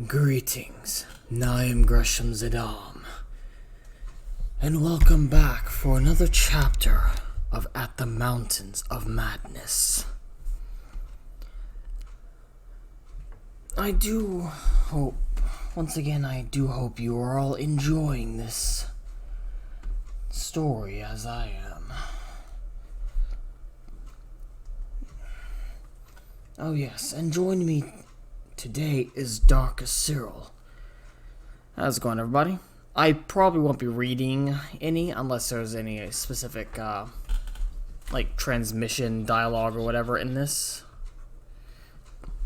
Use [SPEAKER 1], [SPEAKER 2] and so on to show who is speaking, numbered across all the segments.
[SPEAKER 1] Greetings, I am Gresham and welcome back for another chapter of At the Mountains of Madness. I do hope you are all enjoying this story as I am. Oh yes, and join me today is Darkest Cyril. How's it going, everybody? I probably won't be reading any unless there's any specific, transmission, dialogue, or whatever in this.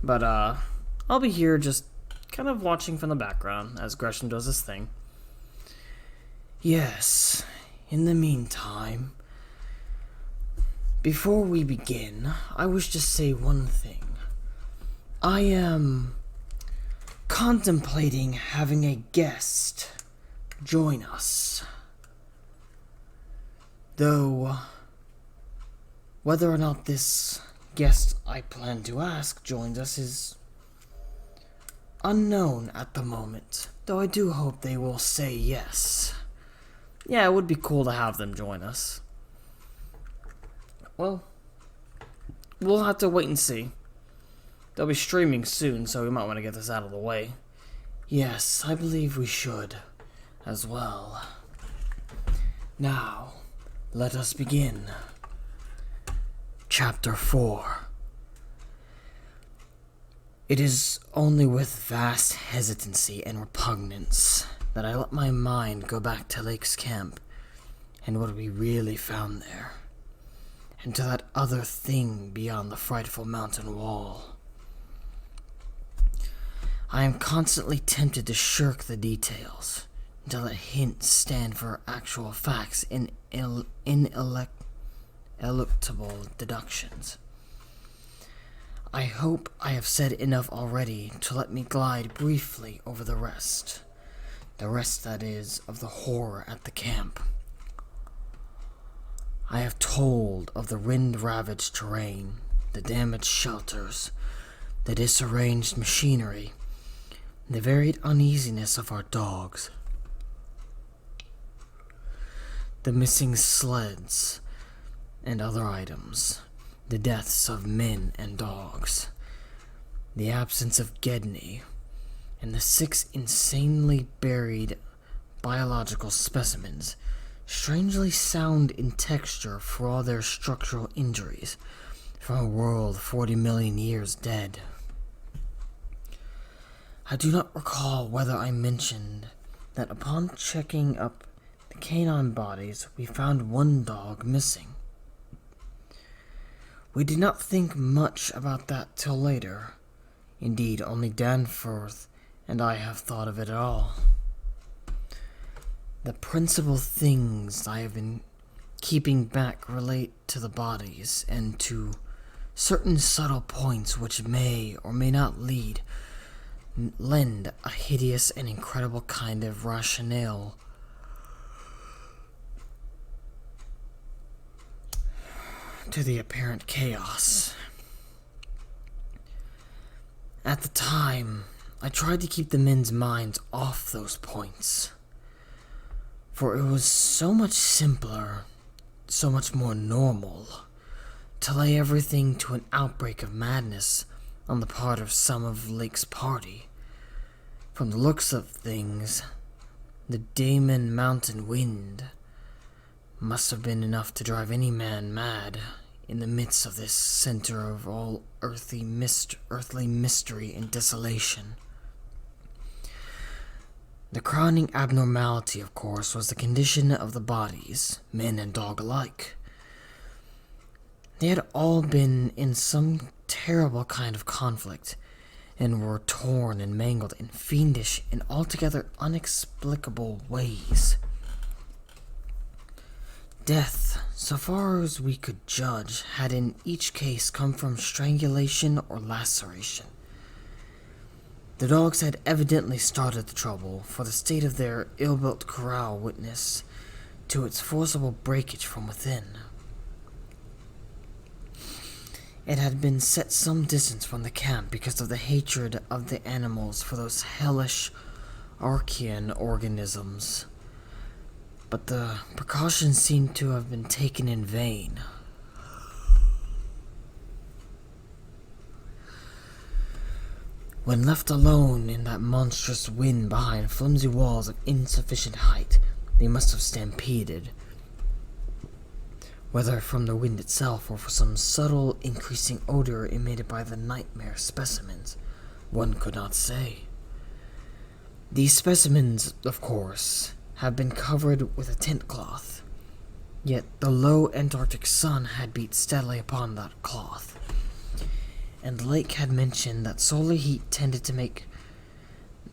[SPEAKER 1] But, I'll be here just kind of watching from the background as Gresham does his thing. Yes, in the meantime, before we begin, I wish to say one thing. I am contemplating having a guest join us. Though, whether or not this guest I plan to ask joins us is unknown at the moment, though I do hope they will say yes. Yeah, it would be cool to have them join us. Well, we'll have to wait and see. They'll be streaming soon, so we might want to get this out of the way. Yes, I believe we should, as well. Now, let us begin. Chapter 4. It is only with vast hesitancy and repugnance that I let my mind go back to Lake's camp and what we really found there, and to that other thing beyond the frightful mountain wall. I am constantly tempted to shirk the details, until the hints stand for actual facts and ineluctable deductions. I hope I have said enough already to let me glide briefly over the rest. The rest, that is, of the horror at the camp. I have told of the wind-ravaged terrain, the damaged shelters, the disarranged machinery, the varied uneasiness of our dogs, the missing sleds and other items, the deaths of men and dogs, the absence of Gedney, and the 6 insanely buried biological specimens, strangely sound in texture for all their structural injuries, from a world 40 million years dead. I do not recall whether I mentioned that upon checking up the canine bodies, we found one dog missing. We did not think much about that till later. Indeed, only Danforth and I have thought of it at all. The principal things I have been keeping back relate to the bodies and to certain subtle points which may or may not lend a hideous and incredible kind of rationale to the apparent chaos. At the time, I tried to keep the men's minds off those points, for it was so much simpler, so much more normal, to lay everything to an outbreak of madness on the part of some of Lake's party. From the looks of things, the Damon Mountain wind must have been enough to drive any man mad in the midst of this center of all earthly mystery and desolation. The crowning abnormality, of course, was the condition of the bodies, men and dog alike. They had all been in some terrible kind of conflict, and were torn and mangled in fiendish and altogether inexplicable ways. Death, so far as we could judge, had in each case come from strangulation or laceration. The dogs had evidently started the trouble, for the state of their ill-built corral witnessed to its forcible breakage from within. It had been set some distance from the camp because of the hatred of the animals for those hellish Archean organisms. But the precautions seemed to have been taken in vain. When left alone in that monstrous wind behind flimsy walls of insufficient height, they must have stampeded. Whether from the wind itself or for some subtle increasing odor emitted by the nightmare specimens, one could not say. These specimens, of course, have been covered with a tent cloth, yet the low Antarctic sun had beat steadily upon that cloth, and Lake had mentioned that solar heat tended to make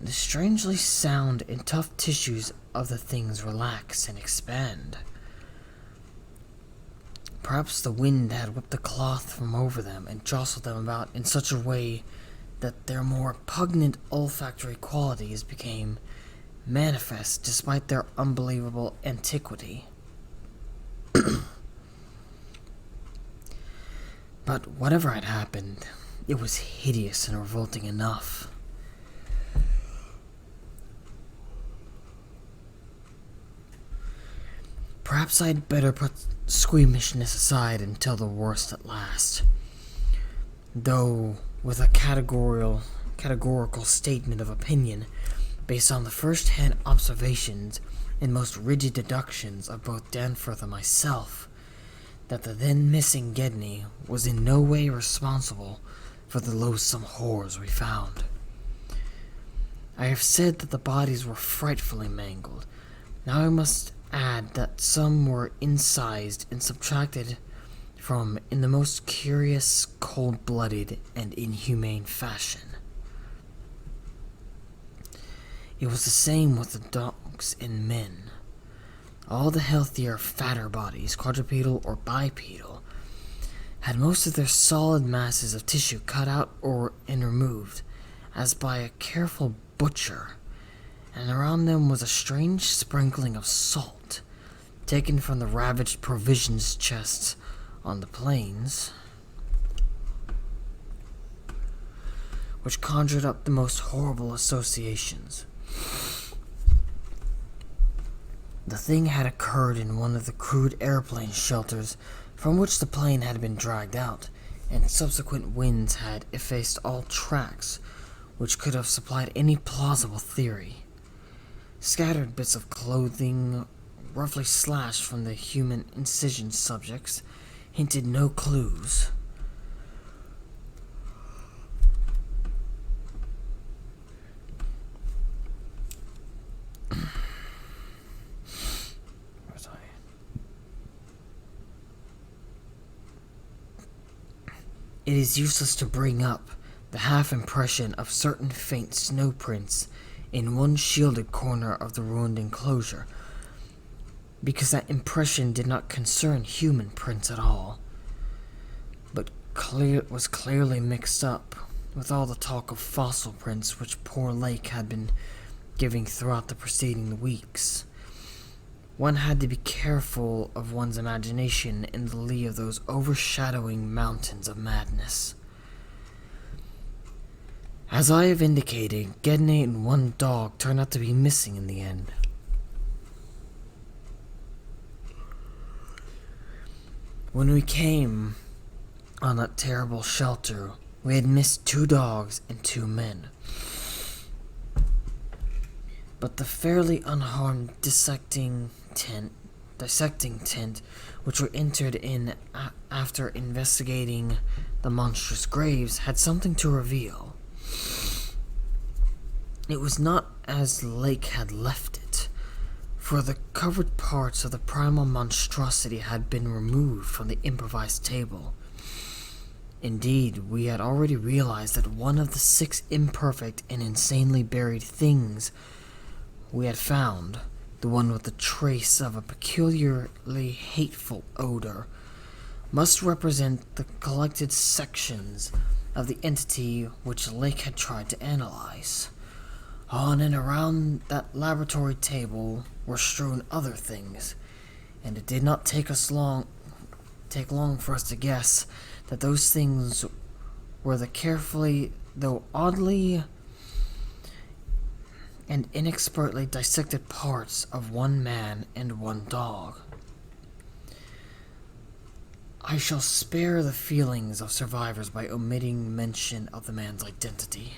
[SPEAKER 1] the strangely sound and tough tissues of the things relax and expand. Perhaps the wind had whipped the cloth from over them and jostled them about in such a way that their more pungent olfactory qualities became manifest despite their unbelievable antiquity. But whatever had happened, it was hideous and revolting enough. Perhaps I'd better put squeamishness aside until the worst at last. Though, with a categorical statement of opinion, based on the first-hand observations and most rigid deductions of both Danforth and myself, that the then missing Gedney was in no way responsible for the loathsome horrors we found. I have said that the bodies were frightfully mangled. Now I must add that some were incised and subtracted from in the most curious, cold-blooded, and inhumane fashion. It was the same with the dogs and men. All the healthier, fatter bodies, quadrupedal or bipedal, had most of their solid masses of tissue cut out and removed, as by a careful butcher, and around them was a strange sprinkling of salt, taken from the ravaged provisions chests on the plains, which conjured up the most horrible associations. The thing had occurred in one of the crude airplane shelters from which the plane had been dragged out, and subsequent winds had effaced all tracks which could have supplied any plausible theory. Scattered bits of clothing, roughly slashed from the human incision subjects, hinted no clues. It is useless to bring up the half-impression of certain faint snow prints in one shielded corner of the ruined enclosure, because that impression did not concern human prints at all, but was clearly mixed up with all the talk of fossil prints which poor Lake had been giving throughout the preceding weeks. One had to be careful of one's imagination in the lee of those overshadowing mountains of madness. As I have indicated, Gedney and one dog turned out to be missing in the end. When we came on that terrible shelter, we had missed 2 dogs and 2 men. But the fairly unharmed dissecting tent, which were entered in after investigating the monstrous graves, had something to reveal. It was not as Lake had left it, for the covered parts of the primal monstrosity had been removed from the improvised table. Indeed, we had already realized that one of the 6 imperfect and insanely buried things we had found, the one with the trace of a peculiarly hateful odor, must represent the collected sections of the entity which Lake had tried to analyze. On and around that laboratory table were strewn other things, and it did not take long for us to guess that those things were the carefully, though oddly and inexpertly dissected parts of one man and one dog. I shall spare the feelings of survivors by omitting mention of the man's identity.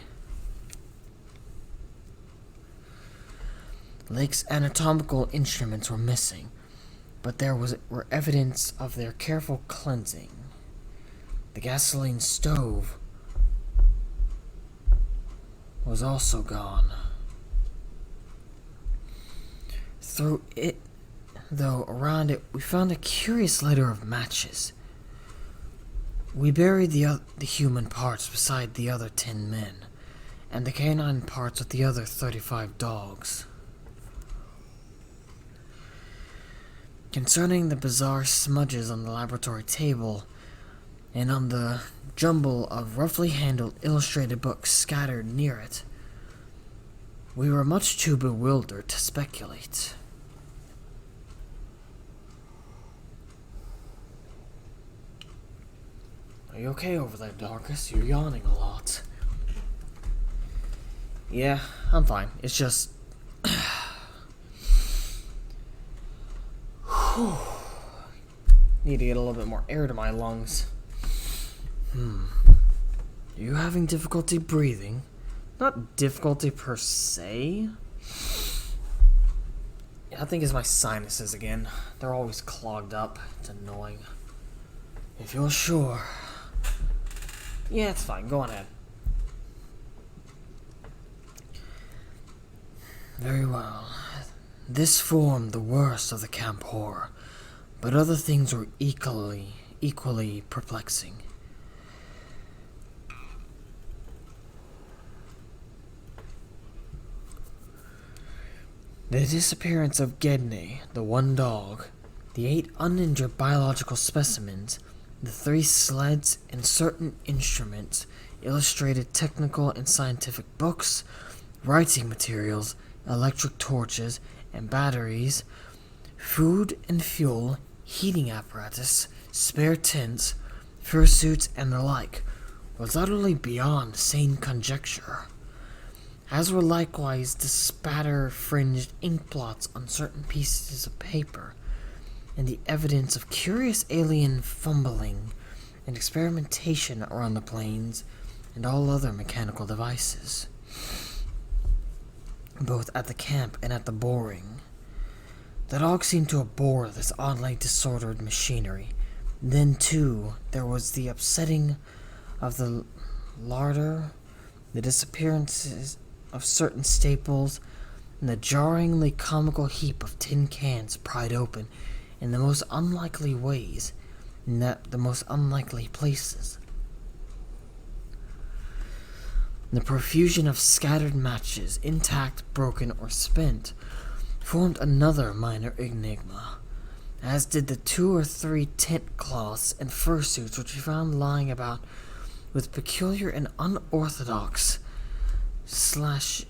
[SPEAKER 1] Lake's anatomical instruments were missing, but there were evidence of their careful cleansing. The gasoline stove was also gone. Through it, though, around it, we found a curious litter of matches. We buried the human parts beside the other 10 men, and the canine parts with the other 35 dogs. Concerning the bizarre smudges on the laboratory table, and on the jumble of roughly handled illustrated books scattered near it, we were much too bewildered to speculate. Are you okay over there, Darkus? You're yawning a lot. Yeah, I'm fine. It's just... Need to get a little bit more air to my lungs. Are you having difficulty breathing? Not difficulty per se. Yeah, I think it's my sinuses again. They're always clogged up. It's annoying. If you're sure. Yeah, it's fine. Go on ahead. Very well. This formed the worst of the camp horror, but other things were equally perplexing. The disappearance of Gedney, the one dog, the 8 uninjured biological specimens, the 3 sleds, and certain instruments, illustrated technical and scientific books, writing materials, electric torches, and batteries, food and fuel, heating apparatus, spare tents, fursuits, and the like, was utterly beyond sane conjecture, as were likewise the spatter-fringed ink blots on certain pieces of paper, and the evidence of curious alien fumbling and experimentation around the planes and all other mechanical devices, both at the camp and at the boring. The dog seemed to abhor this oddly disordered machinery. Then, too, there was the upsetting of the larder, the disappearances of certain staples, and the jarringly comical heap of tin cans pried open in the most unlikely ways, in the most unlikely places. The profusion of scattered matches, intact, broken, or spent, formed another minor enigma, as did the 2 or 3 tent cloths and fursuits which we found lying about with peculiar and unorthodox slashings,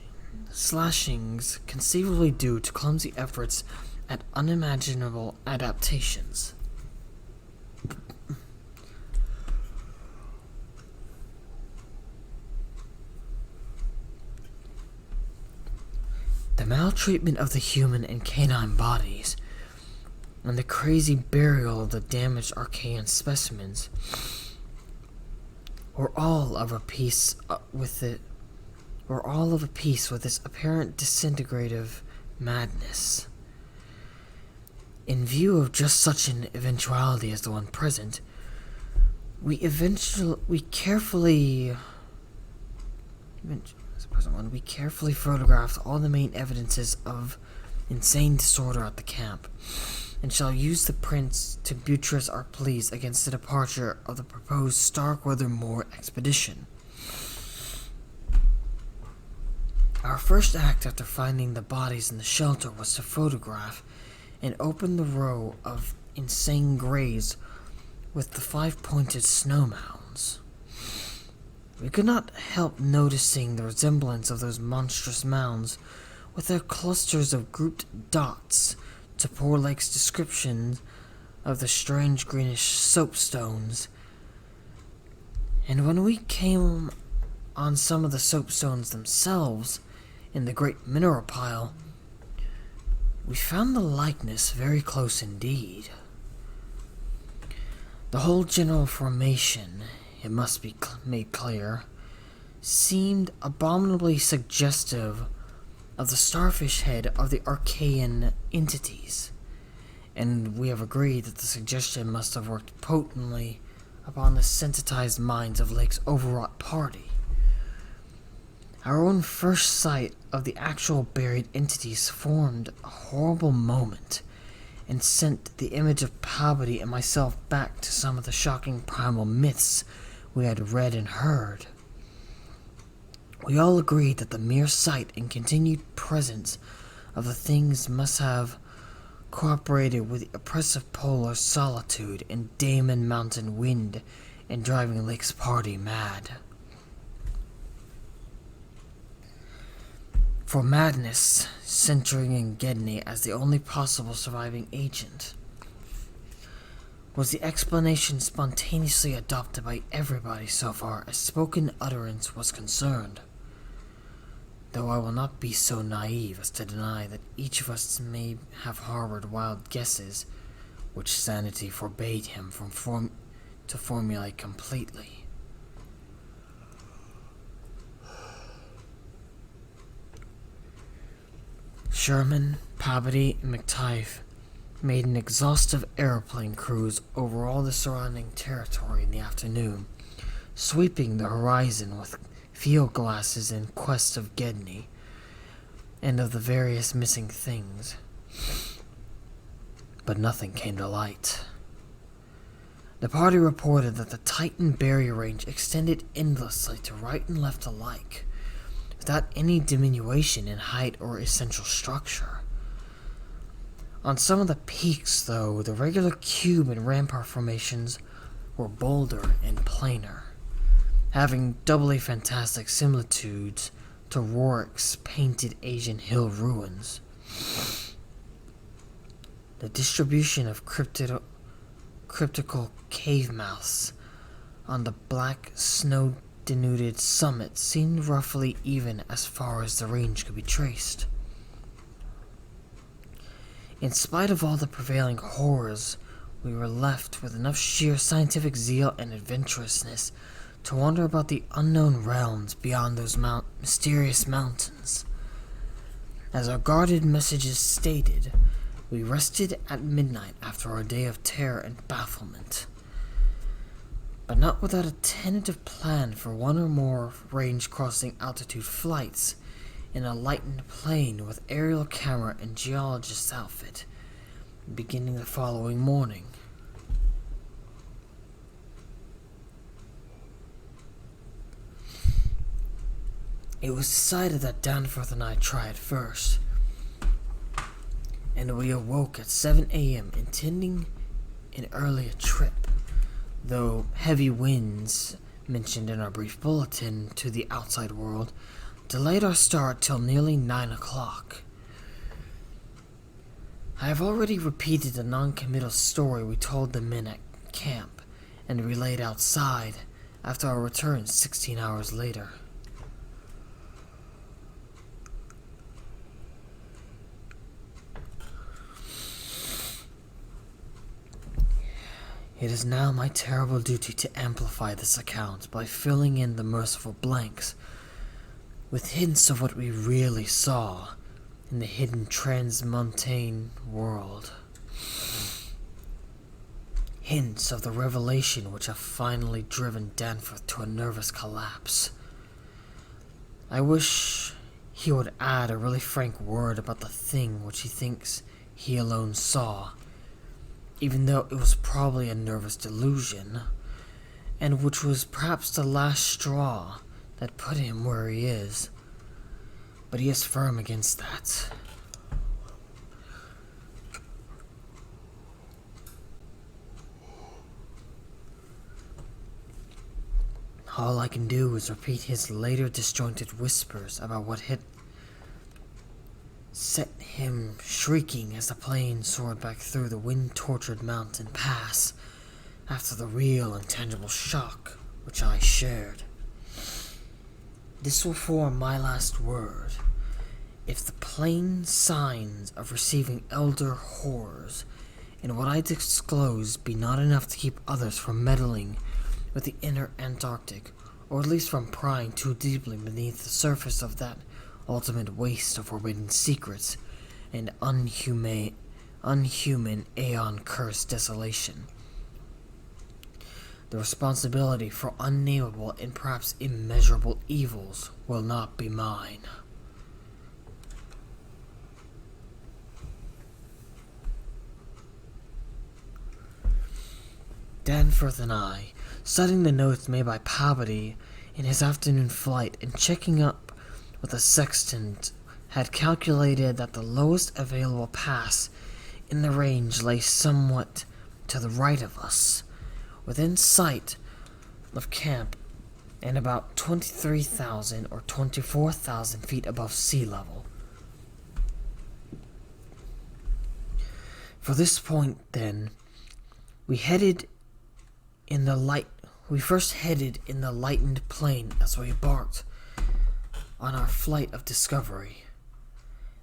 [SPEAKER 1] conceivably due to clumsy efforts at unimaginable adaptations. The maltreatment of the human and canine bodies, and the crazy burial of the damaged Archaean specimens, were all of a piece with this apparent disintegrative madness. In view of just such an eventuality as the one present, we carefully photographed all the main evidences of insane disorder at the camp, and shall use the prints to buttress our pleas against the departure of the proposed Starkweather Moor expedition. Our first act after finding the bodies in the shelter was to photograph and open the row of insane graves with the 5-pointed snow mounds. We could not help noticing the resemblance of those monstrous mounds with their clusters of grouped dots to poor Lake's description of the strange greenish soapstones And when we came on some of the soapstones themselves in the great mineral pile, we found the likeness very close indeed. The whole general formation, it must be made clear, seemed abominably suggestive of the starfish head of the Archaean entities, and we have agreed that the suggestion must have worked potently upon the sensitized minds of Lake's overwrought party. Our own first sight of the actual buried entities formed a horrible moment and sent the image of Palpatine and myself back to some of the shocking primal myths we had read and heard. We all agreed that the mere sight and continued presence of the things must have cooperated with the oppressive polar solitude and Damon Mountain wind in driving Lake's party mad. For madness, centering in Gedney as the only possible surviving agent, was the explanation spontaneously adopted by everybody so far as spoken utterance was concerned. Though I will not be so naive as to deny that each of us may have harbored wild guesses, which sanity forbade him to formulate completely. Sherman, Palpatine, and McTife made an exhaustive airplane cruise over all the surrounding territory in the afternoon, sweeping the horizon with field glasses in quest of Gedney and of the various missing things. But nothing came to light. The party reported that the Titan barrier range extended endlessly to right and left alike, without any diminution in height or essential structure. On some of the peaks, though, the regular cube and rampart formations were bolder and plainer, having doubly fantastic similitudes to Rorik's painted Asian hill ruins. The distribution of cryptical cave mouths on the black snow-denuded summit seemed roughly even as far as the range could be traced. In spite of all the prevailing horrors, we were left with enough sheer scientific zeal and adventurousness to wander about the unknown realms beyond those mysterious mountains. As our guarded messages stated, we rested at midnight after our day of terror and bafflement, but not without a tentative plan for one or more range-crossing altitude flights in a lightened plane with aerial camera and geologist's outfit, beginning the following morning. It was decided that Danforth and I try it first, and we awoke at 7 a.m. intending an earlier trip, though heavy winds, mentioned in our brief bulletin to the outside world, delayed our start till nearly 9 o'clock. I have already repeated the non-committal story we told the men at camp, and relayed outside after our return 16 hours later. It is now my terrible duty to amplify this account by filling in the merciful blanks with hints of what we really saw in the hidden transmontane world. Hints of the revelation which have finally driven Danforth to a nervous collapse. I wish he would add a really frank word about the thing which he thinks he alone saw, even though it was probably a nervous delusion, and which was perhaps the last straw that put him where he is. But he is firm against that. All I can do is repeat his later disjointed whispers about what had set him shrieking as the plane soared back through the wind-tortured mountain pass after the real and tangible shock which I shared. This will form my last word. If the plain signs of receiving elder horrors in what I disclose be not enough to keep others from meddling with the inner Antarctic, or at least from prying too deeply beneath the surface of that ultimate waste of forbidden secrets and unhuman aeon-cursed desolation, the responsibility for unnameable and perhaps immeasurable evils will not be mine. Danforth and I, studying the notes made by Pabodie in his afternoon flight and checking up with a sextant, had calculated that the lowest available pass in the range lay somewhat to the right of us, within sight of camp and about 23,000 or 24,000 feet above sea level. For this point, then, we first headed in the lightened plain as we embarked on our flight of discovery.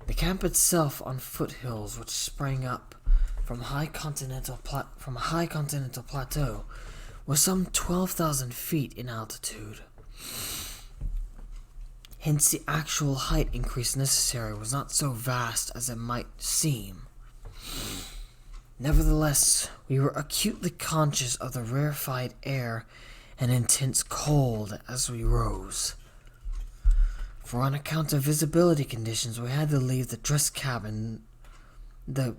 [SPEAKER 1] The camp itself on foothills which sprang up from a high continental plateau was some 12,000 feet in altitude. Hence the actual height increase necessary was not so vast as it might seem. Nevertheless, we were acutely conscious of the rarefied air and intense cold as we rose. For on account of visibility conditions, we had to leave the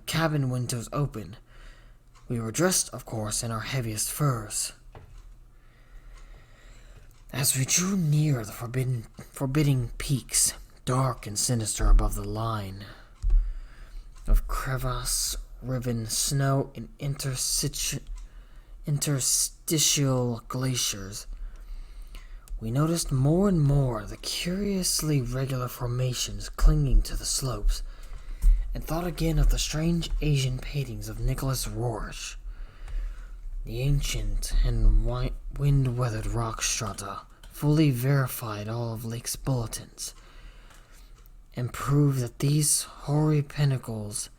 [SPEAKER 1] cabin windows open. We were dressed, of course, in our heaviest furs. As we drew near the forbidding peaks, dark and sinister above the line of crevasse-riven snow and interstitial glaciers, we noticed more and more the curiously regular formations clinging to the slopes, and thought again of the strange Asian paintings of Nicholas Roerich. The ancient and wind-weathered rock strata fully verified all of Lake's bulletins, and proved that these hoary pinnacles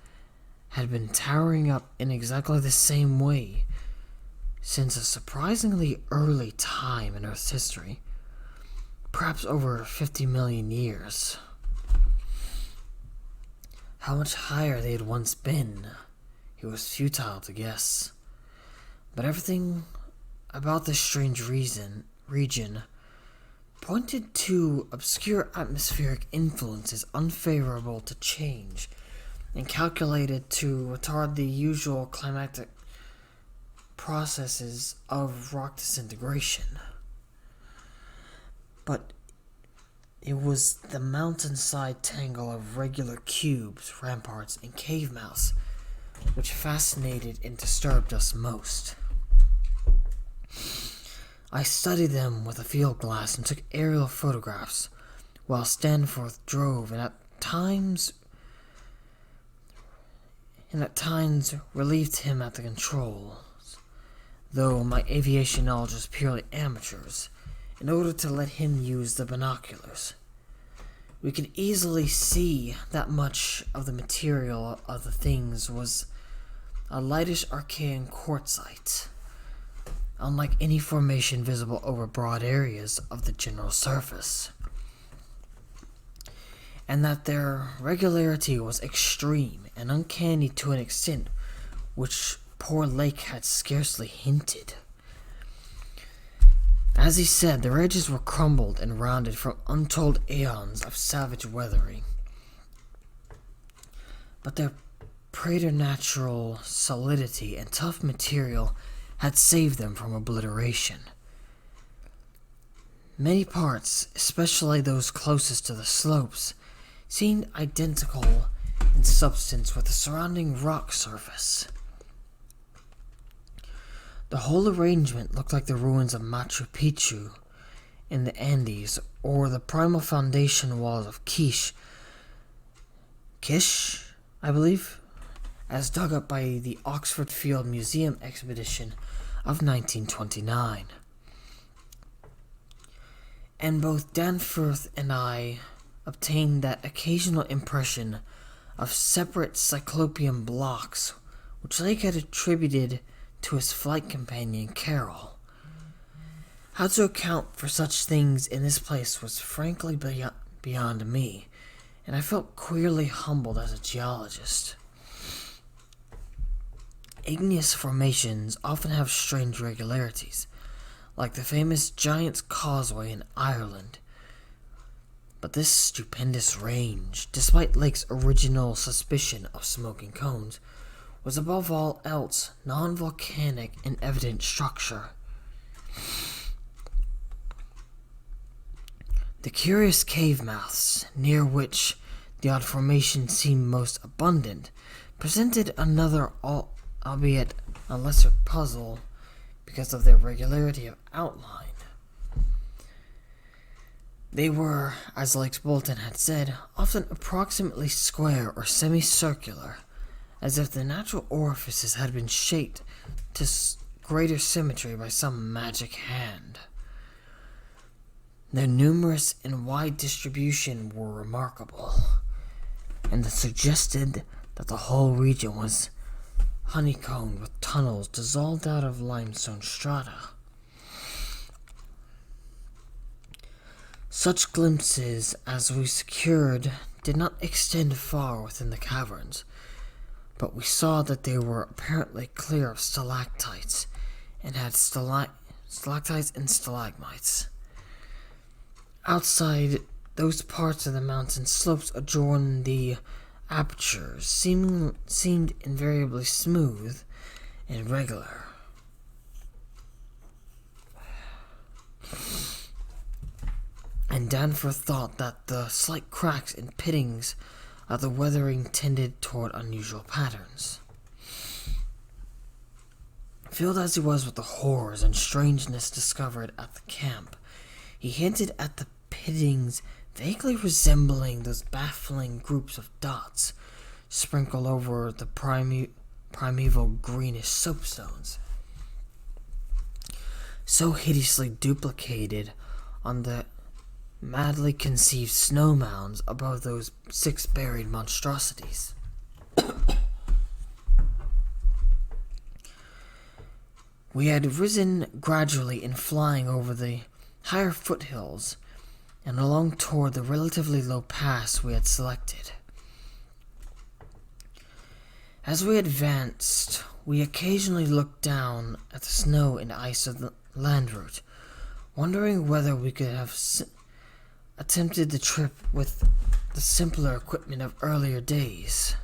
[SPEAKER 1] had been towering up in exactly the same way since a surprisingly early time in Earth's history, perhaps over 50 million years. How much higher they had once been, it was futile to guess. But everything about this strange region pointed to obscure atmospheric influences unfavorable to change and calculated to retard the usual climatic processes of rock disintegration. But it was the mountainside tangle of regular cubes, ramparts, and cave mouths which fascinated and disturbed us most. I studied them with a field glass and took aerial photographs, while Stanforth drove and at times relieved him at the controls, though my aviation knowledge was purely amateur's, in order to let him use the binoculars. We could easily see that much of the material of the things was a lightish Archean quartzite, unlike any formation visible over broad areas of the general surface, and that their regularity was extreme and uncanny to an extent which poor Lake had scarcely hinted. As he said, their edges were crumbled and rounded from untold aeons of savage weathering, but their preternatural solidity and tough material had saved them from obliteration. Many parts, especially those closest to the slopes, seemed identical in substance with the surrounding rock surface. The whole arrangement looked like the ruins of Machu Picchu in the Andes, or the primal foundation walls of Kish, I believe, as dug up by the Oxford Field Museum expedition of 1929. And both Danforth and I obtained that occasional impression of separate cyclopean blocks which Lake had attributed to his flight companion Carol. How to account for such things in this place was frankly beyond me, and I felt queerly humbled as a geologist. Igneous formations often have strange regularities, like the famous Giant's Causeway in Ireland. But this stupendous range, despite Lake's original suspicion of smoking cones, was above all else non-volcanic in evident structure. The curious cave mouths, near which the odd formation seemed most abundant, presented another, albeit a lesser puzzle because of their regularity of outline. They were, as Lake's Bolton had said, often approximately square or semicircular, as if the natural orifices had been shaped to greater symmetry by some magic hand. Their numerous and wide distribution were remarkable, and suggested that the whole region was honeycombed with tunnels dissolved out of limestone strata. Such glimpses as we secured did not extend far within the caverns, but we saw that they were apparently clear of stalactites, and had stalactites and stalagmites. Outside, those parts of the mountain slopes adjoining the apertures seemed invariably smooth and regular. And Danforth thought that the slight cracks and pittings of the weathering tended toward unusual patterns. Filled as he was with the horrors and strangeness discovered at the camp, he hinted at the pittings vaguely resembling those baffling groups of dots sprinkled over the primeval greenish soapstones, so hideously duplicated on the madly conceived snow mounds above those 6 buried monstrosities. We had risen gradually in flying over the higher foothills and along toward the relatively low pass we had selected. As we advanced, we occasionally looked down at the snow and ice of the land route, wondering whether we could have attempted the trip with the simpler equipment of earlier days.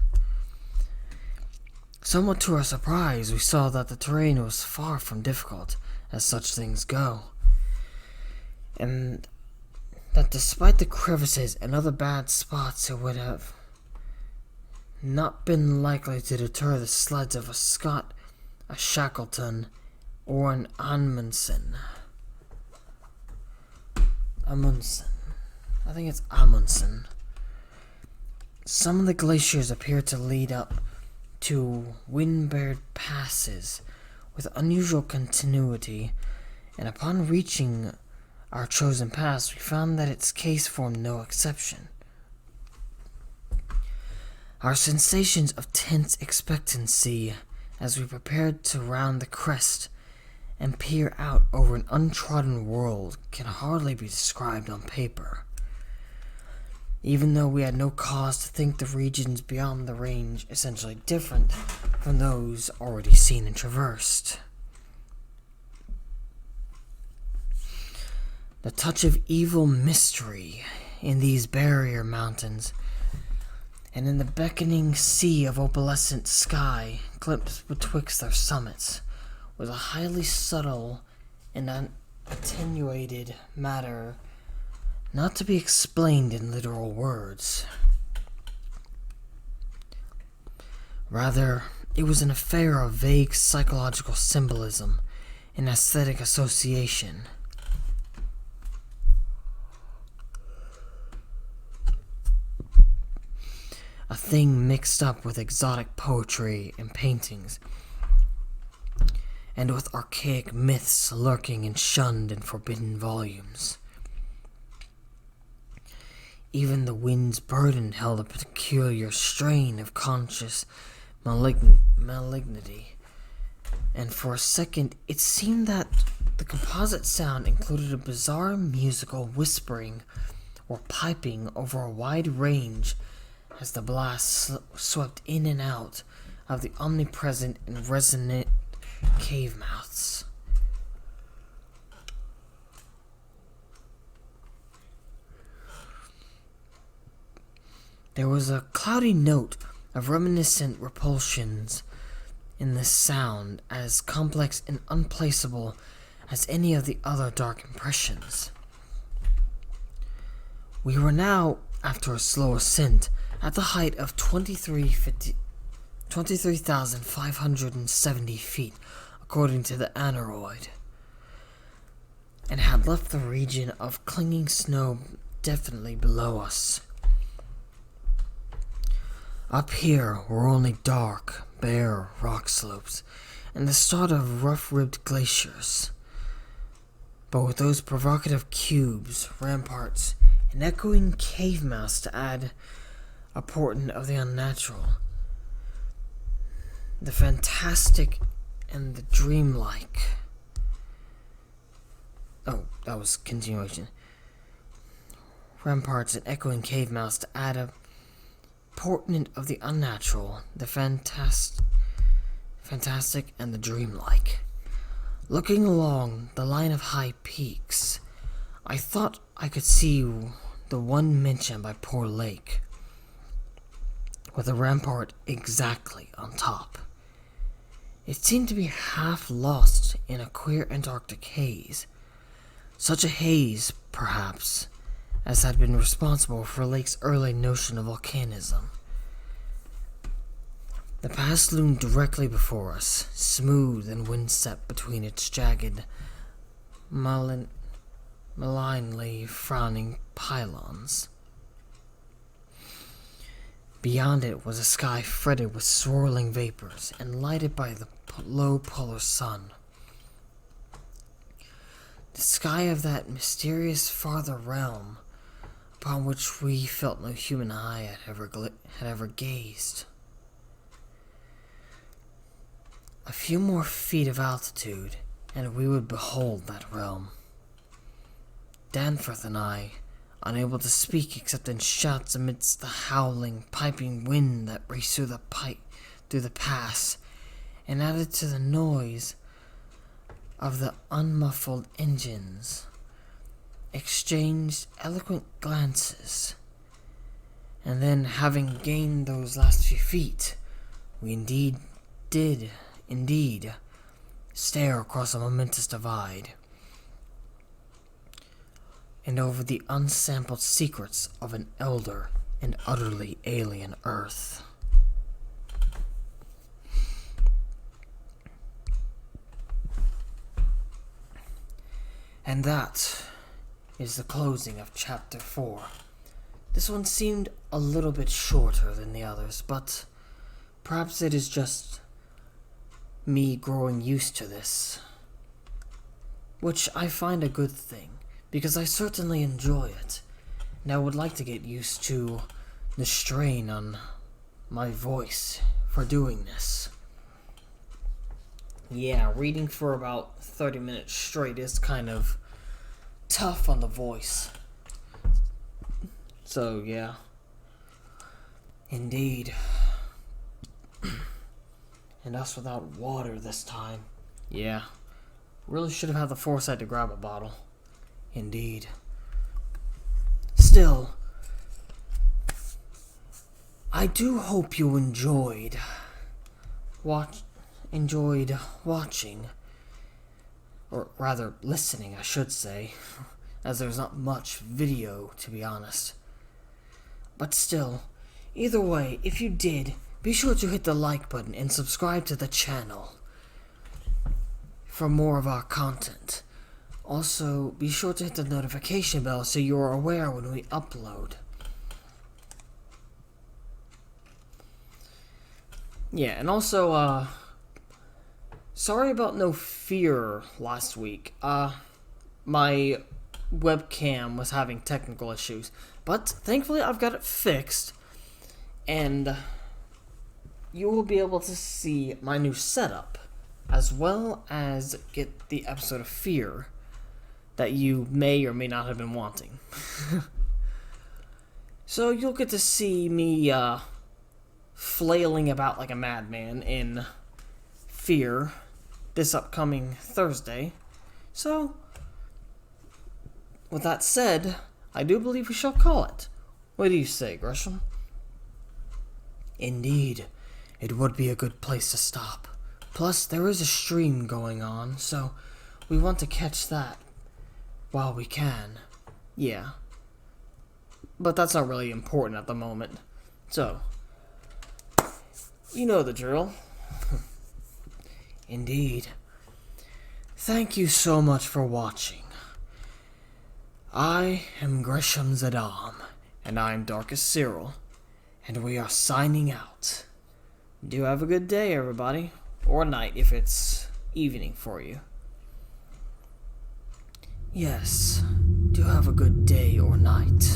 [SPEAKER 1] Somewhat to our surprise, we saw that the terrain was far from difficult, as such things go, and that despite the crevices and other bad spots, it would have not been likely to deter the sleds of a Scott, a Shackleton, or an Amundsen. I think it's Amundsen. Some of the glaciers appear to lead up to wind-bared passes with unusual continuity, and upon reaching our chosen pass, we found that its case formed no exception. Our sensations of tense expectancy as we prepared to round the crest and peer out over an untrodden world can hardly be described on paper. Even though we had no cause to think the regions beyond the range essentially different from those already seen and traversed. The touch of evil mystery in these barrier mountains, and in the beckoning sea of opalescent sky glimpsed betwixt their summits, was a highly subtle and attenuated matter not to be explained in literal words. Rather, it was an affair of vague psychological symbolism and aesthetic association. A thing mixed up with exotic poetry and paintings, and with archaic myths lurking in shunned and forbidden volumes. Even the wind's burden held a peculiar strain of conscious malignity. And for a second, it seemed that the composite sound included a bizarre musical whispering or piping over a wide range as the blast swept in and out of the omnipresent and resonant cave mouths. There was a cloudy note of reminiscent repulsions in this sound, as complex and unplaceable as any of the other dark impressions. We were now, after a slow ascent, at the height of 23,570 feet, according to the aneroid, and had left the region of clinging snow definitely below us. Up here were only dark, bare rock slopes, and the start of rough-ribbed glaciers. But with those provocative cubes, ramparts, and echoing cave mouths to add a portent of the unnatural, the fantastic and the dreamlike. Oh, that was continuation. Ramparts and echoing cave mouths to add a portent of the unnatural, the fantastic and the dreamlike. Looking along the line of high peaks, I thought I could see the one mentioned by Poor Lake, with a rampart exactly on top. It seemed to be half lost in a queer Antarctic haze. Such a haze, perhaps, as had been responsible for Lake's early notion of volcanism. The pass loomed directly before us, smooth and wind-swept between its jagged, malignly frowning pylons. Beyond it was a sky fretted with swirling vapors and lighted by the low polar sun. The sky of that mysterious farther realm upon which we felt no human eye had ever gazed. A few more feet of altitude, and we would behold that realm. Danforth and I, unable to speak except in shouts amidst the howling, piping wind that raced through the pass, and added to the noise of the unmuffled engines, exchanged eloquent glances, and then, having gained those last few feet, we did indeed stare across a momentous divide, and over the unsampled secrets of an elder and utterly alien Earth. And that is the closing of Chapter 4. This one seemed a little bit shorter than the others, but perhaps it is just me growing used to this, which I find a good thing, because I certainly enjoy it, and I would like to get used to the strain on my voice for doing this. Yeah, reading for about 30 minutes straight is kind of tough on the voice. So, yeah. Indeed. And us without water this time. Yeah. Really should have had the foresight to grab a bottle. Indeed. Still, I do hope you enjoyed watching, or rather listening, I should say, as there's not much video, to be honest. But still, either way, if you did, be sure to hit the like button and subscribe to the channel for more of our content. Also, be sure to hit the notification bell so you are aware when we upload. Yeah, and also, sorry about no fear last week. My webcam was having technical issues, but thankfully I've got it fixed, and you will be able to see my new setup, as well as get the episode of Fear that you may or may not have been wanting. So you'll get to see me flailing about like a madman in Fear this upcoming Thursday. So, with that said, I do believe we shall call it. What do you say, Gresham? Indeed, it would be a good place to stop. Plus, there is a stream going on, so we want to catch that while we can. Yeah. But that's not really important at the moment. So, you know the drill. Indeed. Thank you so much for watching. I am Gresham Zadam, and I am Darkest Cyril, and we are signing out. Do have a good day, everybody. Or night, if it's evening for you. Yes, do have a good day or night.